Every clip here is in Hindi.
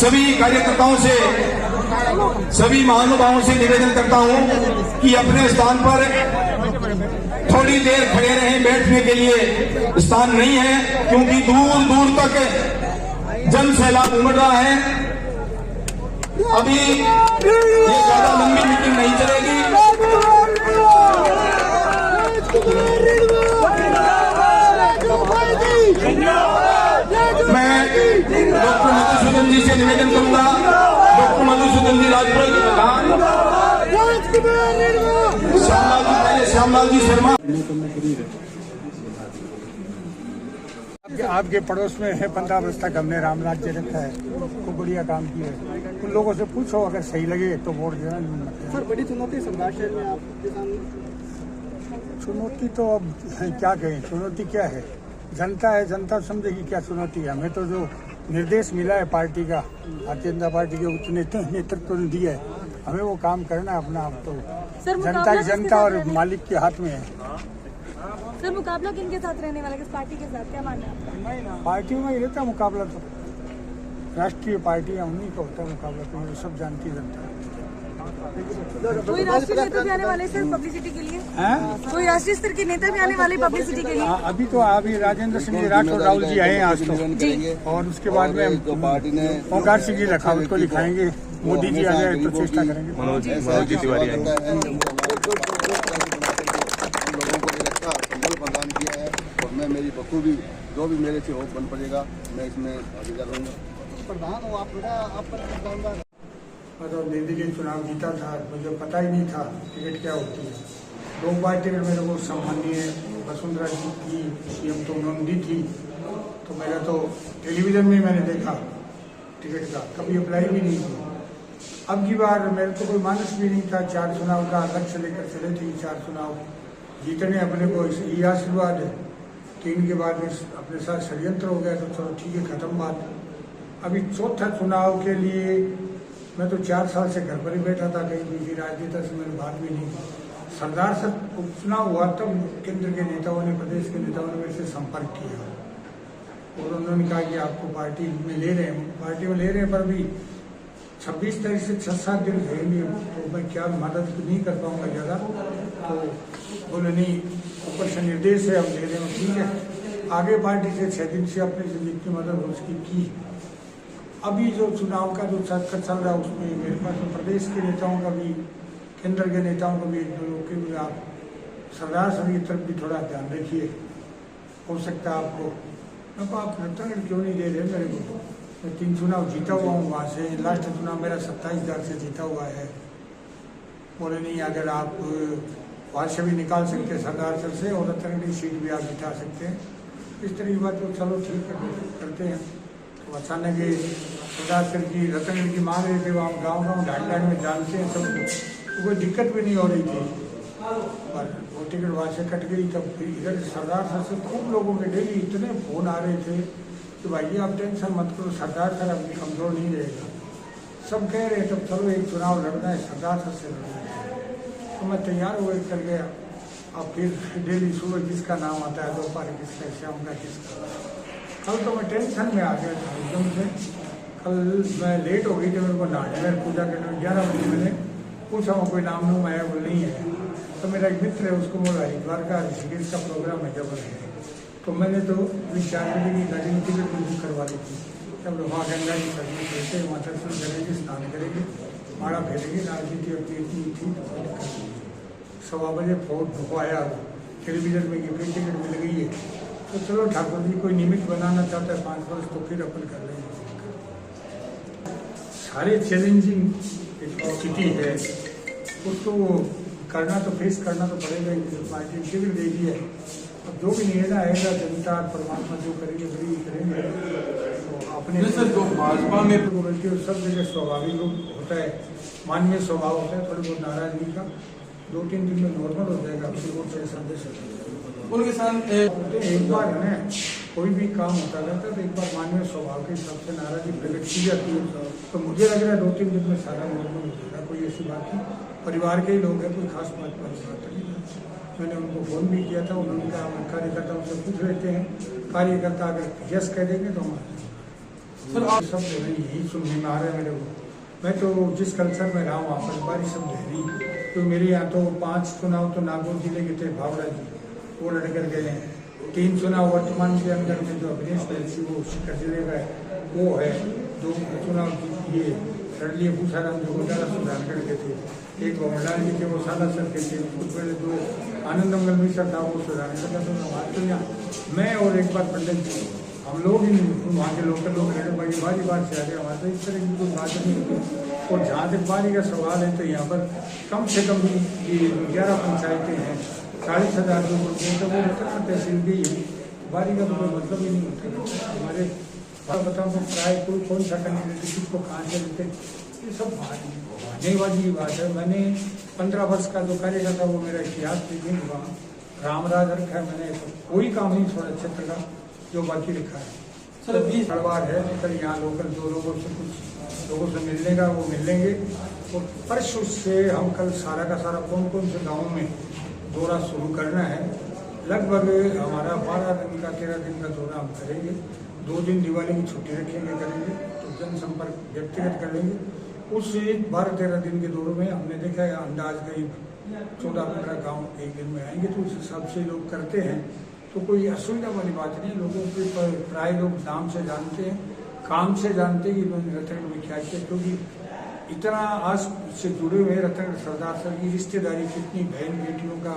सभी कार्यकर्ताओं से, सभी महानुभावों से निवेदन करता हूं कि अपने स्थान पर थोड़ी देर खड़े रहें। बैठने के लिए स्थान नहीं है, क्योंकि दूर दूर तक जन सैलाब उमड़ रहा है। अभी ये ज्यादा लंबी मीटिंग नहीं चलेगी। मैं डॉक्टर मधुसूदन जी से निवेदन करूंगा, डॉक्टर मधुसूदन जी राजपुर श्यामलाल जी शर्मा। आपके पड़ोस में है 15 वर्ष तक हमने राम राज्य रखा है, खूब बढ़िया काम किया है। उन लोगों से पूछो, अगर सही लगे तो वोट देना। सर, बड़ी चुनौती सरदार शहर में आपके सामने? चुनौती तो अब क्या कहें, चुनौती क्या है, जनता है, जनता समझेगी क्या चुनौती है। हमें तो जो निर्देश मिला है पार्टी का, भारतीय जनता पार्टी के उच्च नेतृत्व ने दिया है, हमें वो काम करना है अपना। आप तो जनता और मालिक के हाथ में है। सर, मुकाबला किनके साथ रहने वाला, किस पार्टी के साथ, क्या मानना है? पार्टियों में ही रहता है मुकाबला, तो राष्ट्रीय पार्टियां उन्हीं का होता है मुकाबला, तो सब जानती जनता। कोई राष्ट्रीय नेता भी आने वाले सर पब्लिसिटी के लिए? कोई राष्ट्रीय स्तर के नेता भी आने वाले पब्लिसिटी के लिए? अभी तो अभी राजेंद्र सिंह जी राठौर राहुल जी आए हैं आज तो, और उसके बाद में पार्टी ने ओंकार सिंह जी राठौर को दिखाएंगे। मोदी जी आ जाए तो चेष्टा करेंगे। मनोज जी तिवारी आएंगे। प्रदान किया है और मैं मेरी बखूबी जो भी मेरे से हो बन पड़ेगा, मैं इसमें भागीदार रहूँगा। प्रधान हो आप, आप पर मतलब दिल्ली के चुनाव जीता था, मुझे पता ही नहीं था टिकट क्या होती है। 2 बार टिकट मेरे को सम्मानीय वसुंधरा जी की सीएम तो उन्होंने दी थी, तो मेरा तो टेलीविजन में मैंने देखा टिकट का, कभी अप्लाई भी नहीं किया। अब की बार मेरे तो कोई मानस भी नहीं था। 4 चुनाव का लक्ष्य लेकर चले थे, 4 चुनाव जीतने अपने को ये आशीर्वाद है। 3 के बाद में अपने साथ षड्यंत्र हो गया, तो चलो ठीक है, खत्म बात। अभी चौथा चुनाव के लिए मैं तो 4 साल से घर पर ही बैठा था, कहीं किसी राजनेता से मैंने बात भी नहीं की। सरदार से उपचुनाव हुआ तब केंद्र के नेताओं ने, प्रदेश के नेताओं ने मेरे से संपर्क किया और उन्होंने कहा कि आपको पार्टी में ले रहे हैं, पार्टी में ले रहे हैं, पर अभी 26 तारीख से 6-7 दिन रहेंगे, तो मैं क्या मदद नहीं कर पाऊंगा ज़्यादा। तो बोले नहीं, ऊपर से निर्देश है, हम ले रहे हैं, ठीक है। आगे पार्टी से 6 दिन से अपनी जितनी मदद हो उसकी की। अभी जो चुनाव का जो चक्कर चल रहा है, उसमें मेरे पास तो प्रदेश के नेताओं का भी, केंद्र के नेताओं का भी, एक दो लोग के भी, आप सरदार साहब की तरफ भी थोड़ा ध्यान रखिए। हो सकता है आपको, मैं आप रत्नागिरी क्यों नहीं दे रहे मेरे को? मैं 3 चुनाव जीता हुआ हूँ वहाँ से, लास्ट चुनाव मेरा 27,000 से जीता हुआ है। बोले नहीं, अगर आप वहाँ से भी निकाल सकते हैं सरदार सर से, और रत्नागिरी सीट भी आप जिता सकते हैं। इस तरह की बात तो चलो ठीक है, करते हैं। तो अचानक ये सरदार सर की रत्नागिरी की मांग रहे थे, वो हम गाँव ढाई में जानते हैं सबको, तो कोई दिक्कत भी नहीं हो रही थी। पर वो टिकट वहाँ से कट गई, तब फिर इधर सरदार सर से खूब लोगों के डेली इतने फ़ोन आ रहे थे कि भाई आप टेंशन मत करो, सरदार सर अपनी कमज़ोर नहीं रहेगा। सब कह रहे तब चलो एक चुनाव लड़ना है, सरदार सर से लड़ना है। तो मैं तैयार हो कर गया। अब फिर डेली सुबह किसका नाम आता है, दोपहर किसका, शाम का किसका। कल तो मैं टेंशन में आ गया था एकदम से। कल मैं लेट हो गई थी, मेरे को नहाने में पूजा करने में 11 बजे मैंने पूछा वो कोई नाम नूम आया, वो नहीं है। तो मेरा एक मित्र है, उसको बोला हरिद्वार का ऋषिकेश का प्रोग्राम है जब है, तो मैंने तो 4 बजे की गाड़ी में टिकट बुक करवा ली थी। तब वहाँ गंगा जी करने कहते वहाँ दर्शन करेंगे, स्नान करेंगे, माड़ा फेरेंगे, राजनीति अपनी इतनी थी। 1:15 बजे फोन आया टेलीविजन में कि फिर टिकट मिल गई है। तो चलो ठाकुर जी कोई निमित्त बनाना चाहता है 5 वर्ष, तो फिर अपन कर लेंगे। सारे चैलेंजिंग स्थिति है, उसको करना तो फेस करना तो पड़ेगा ही। पार्टी टिकट दे दी है, अब जो भी निर्णय आएगा जनता परमात्मा जो करेंगे वही करेंगे। तो अपने जो भाजपा में गलती सब जगह स्वाभाविक रूप होता है, मानवीय स्वभाव होता है, थोड़ी बहुत नाराजगी का 2-3 दिन में नॉर्मल हो जाएगा। फिर संदेश उनके साथ एक बार है ना, कोई भी काम होता रहता है तो एक बार मानवीय स्वभाव के हिसाब से नाराजगी प्रकट की जाती है। तो मुझे लग रहा है 2-3 दिन में सारा नॉर्मल हो जाएगा, कोई ऐसी बात नहीं। परिवार के ही लोग हैं, कोई खास बात नहीं। मैंने उनको फ़ोन भी किया था, उन्होंने कहा कार्यकर्ताओं से पूछ लेते हैं, कार्यकर्ता अगर यस कह देंगे तो हम सब यही सुनने में आ रहा है मेरे को। मैं तो जिस कल्चर में रहा हूँ वहाँ पर बारिश सब गहरी, तो मेरे यहाँ तो 5 चुनाव तो नागौर जिले के थे, भावड़ा जी वो लड़ कर गए हैं। 3 चुनाव वर्तमान के अंदर में जो अभिनेश बैसी वो शिकर जिले का है वो है। 2 चुनाव ये लड़ लिए भूसाराम जो गोदारा सुधारगढ़ के थे, एक भवनलाल जी थे वो सालासर के थे, कुछ पहले 2 आनंद मंगल मिश्रा था वो सुधारगढ़ का। तो यहाँ मैं और एक बार पंडित जी हम लोग ही वहाँ के लोकल लोग रहने वाली बारी बार से आ गए हमारे, तो इस तरह की कोई बात नहीं होती। और जहाँ तक बारी का सवाल है तो यहाँ पर कम से कम ये 11 पंचायतें हैं, 40,000 लोग होते हैं, तो वो उत्तर तहसील भी है, बारी का कोई मतलब ही नहीं होता। हमारे बताऊँ तो प्राय कोई कौन सा कैंडिडेट किसको कहाँ से देते, ये सब भागने वाली की बात है। मैंने 15 वर्ष का जो कार्य करता वो मेरा इतिहास देखिए, वहाँ रामराज रखा है मैंने, कोई काम नहीं छोड़ा क्षेत्र का जो बाकी लिखा है। सर 20 बार है सर यहाँ लोकल जो लोगों से कुछ लोगों से मिलने का वो मिल लेंगे। और परसों से हम कल सारा का सारा कौन कौन से गाँव में दौरा शुरू करना है, लगभग हमारा 12 दिन का 13 दिन का दौरा हम करेंगे। 2 दिन दिवाली की छुट्टी रखेंगे, करेंगे तो जनसंपर्क व्यक्तिगत करेंगे। उस 12-13 दिन के दौरे में हमने देखा है अंदाज करीब 14-15 गाँव एक दिन में आएंगे, तो उस हिसाब से लोग करते हैं, तो कोई असुविधा वाली बात नहीं। लोगों के प्राय लोग नाम से जानते हैं, काम से जानते हैं कि रतनगढ़ में क्या है, क्योंकि इतना आज से जुड़े हुए रतनगढ़ सरदार सर की रिश्तेदारी, कितनी बहन बेटियों का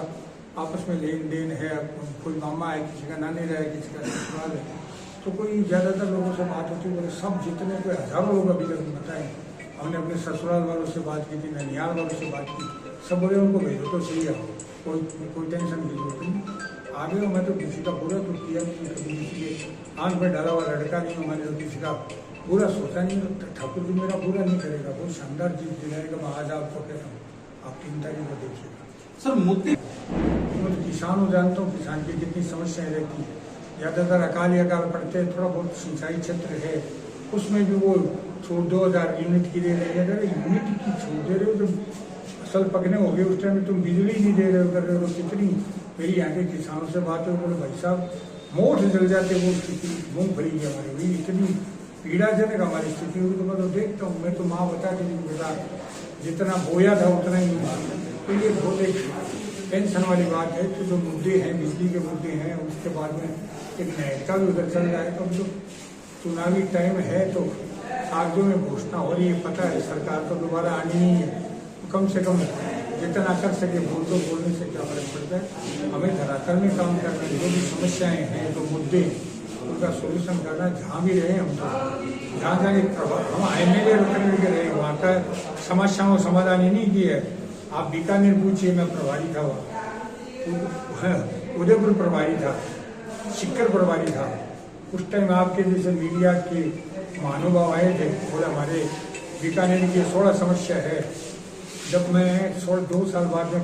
आपस में लेन देन है, कोई मामा है, किसी का नानी रहा है, किसी का ससुराल है, तो कोई ज़्यादातर लोगों से बात होती है। बोले सब जितने कोई हज़ारों लोग अभी तक बताएं, हमने अपने ससुराल वालों से बात की थी, ननिहाल वालों से बात की, सब बोले उनको भेजो तो सही है, कोई टेंशन की जरूरत नहीं। आगे हो, मैं तो किसी का बुरा तो किया नहीं, कभी किसी के आँख में डाला हुआ लड़का नहीं हूँ, मैंने तो किसी का बुरा सोचा नहीं। तो ठाकुर जी मेरा बुरा नहीं करेगा, बहुत शानदार जीत दिलाएगा। मैं आज आपको कहता हूँ, आप चिंता नहीं को देखिएगा। सर मुद्दे मैं तो किसान हो जानता हूँ, किसान की कितनी समस्याएं रहती है। ज़्यादातर अकाल पड़ते हैं, थोड़ा बहुत सिंचाई क्षेत्र है उसमें भी वो छूट 2000 यूनिट की दे रहे हैं। अगर यूनिट की छूट दे रहे हो तो फसल पकने हो गए, उस टाइम में तुम बिजली नहीं दे रहे हो, कर रहे हो। कितनी मेरी यहाँ के किसानों से बात हो, बोले भाई साहब मोट जल जाते वो स्थिति मूँगफली की हमारी हुई, इतनी पीड़ाजनक हमारी स्थिति हुई। तो मैं तो देखता हूँ, मैं तो माँ बता के बेटा जितना बोया था उतना ही हुआ। तो ये बहुत एक टेंशन वाली बात है। तो जो मुद्दे हैं, बिजली के मुद्दे हैं, उसके बाद में एक नहर का भी उधर चल रहा है। तो जो चुनावी टाइम है तो कागजों में घोषणा हो रही है, पता है सरकार तो दोबारा आनी नहीं है, तो कम से कम जितना कर सके बोलने से क्या फर्क पड़ता है। हमें धरातल में काम करना है, जो भी समस्याएं हैं, जो मुद्दे उनका सोल्यूशन करना, जहाँ भी रहे हम तो जहाँ हम MLA रतनगढ़ के रहे, वहाँ का समस्याओं समाधान ही नहीं किया है। आप बीकानेर पूछिए, मैं प्रभारी था वहाँ, उदयपुर प्रभारी था, शिक्कर प्रभारी था। उस टाइम आपके जैसे मीडिया के महानुभाव आए थे, बोले हमारे बीकानेर की 16 समस्या है। जब मैं 2 साल बाद में